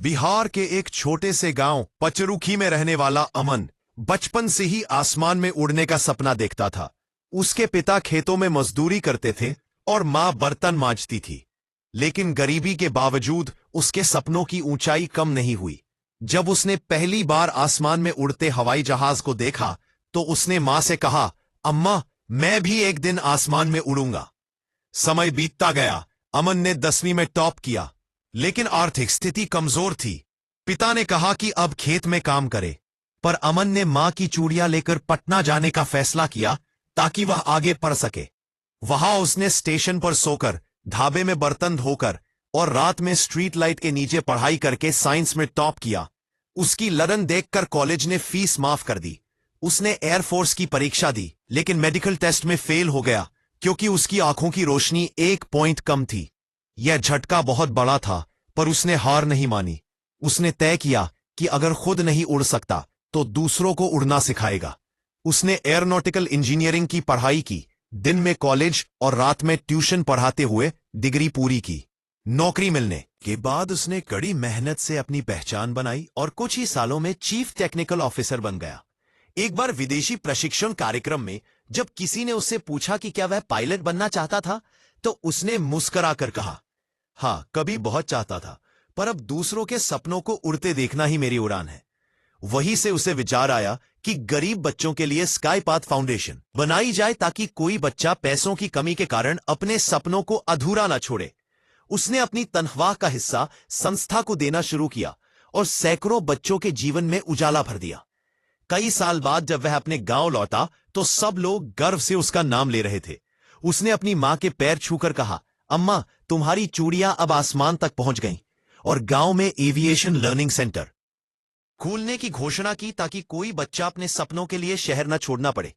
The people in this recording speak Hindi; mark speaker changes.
Speaker 1: बिहार के एक छोटे से गांव पचरुखी में रहने वाला अमन बचपन से ही आसमान में उड़ने का सपना देखता था। उसके पिता खेतों में मजदूरी करते थे और मां बर्तन मांजती थी, लेकिन गरीबी के बावजूद उसके सपनों की ऊंचाई कम नहीं हुई। जब उसने पहली बार आसमान में उड़ते हवाई जहाज को देखा तो उसने मां से कहा, अम्मा, मैं भी एक दिन आसमान में उड़ूंगा। समय बीतता गया। अमन ने 10वीं में टॉप किया, लेकिन आर्थिक स्थिति कमजोर थी। पिता ने कहा कि अब खेत में काम करे, पर अमन ने मां की चूड़ियां लेकर पटना जाने का फैसला किया ताकि वह आगे पढ़ सके। वहां उसने स्टेशन पर सोकर, ढाबे में बर्तन धोकर और रात में स्ट्रीट लाइट के नीचे पढ़ाई करके साइंस में टॉप किया। उसकी लगन देखकर कॉलेज ने फीस माफ कर दी। उसने एयरफोर्स की परीक्षा दी, लेकिन मेडिकल टेस्ट में फेल हो गया क्योंकि उसकी आंखों की रोशनी 1 पॉइंट कम थी। यह झटका बहुत बड़ा था, पर उसने हार नहीं मानी। उसने तय किया कि अगर खुद नहीं उड़ सकता तो दूसरों को उड़ना सिखाएगा। उसने एयरोनॉटिकल इंजीनियरिंग की पढ़ाई की, दिन में कॉलेज और रात में ट्यूशन पढ़ाते हुए डिग्री पूरी की। नौकरी मिलने के बाद उसने कड़ी मेहनत से अपनी पहचान बनाई और कुछ ही सालों में चीफ टेक्निकल ऑफिसर बन गया। एक बार विदेशी प्रशिक्षण कार्यक्रम में जब किसी ने उससे पूछा कि क्या वह पायलट बनना चाहता था, तो उसने मुस्कुराकर कहा, हां, कभी बहुत चाहता था, पर अब दूसरों के सपनों को उड़ते देखना ही मेरी उड़ान है। वहीं से उसे विचार आया कि गरीब बच्चों के लिए स्काई पाथ फाउंडेशन बनाई जाए ताकि कोई बच्चा पैसों की कमी के कारण अपने सपनों को अधूरा न छोड़े। उसने अपनी तनख्वाह का हिस्सा संस्था को देना शुरू किया और सैकड़ों बच्चों के जीवन में उजाला भर दिया। कई साल बाद जब वह अपने गांव लौटा तो सब लोग गर्व से उसका नाम ले रहे थे। उसने अपनी मां के पैर छूकर कहा, अम्मा, तुम्हारी चूड़ियां अब आसमान तक पहुंच गईं, और गांव में एविएशन लर्निंग सेंटर खोलने की घोषणा की ताकि कोई बच्चा अपने सपनों के लिए शहर न छोड़ना पड़े।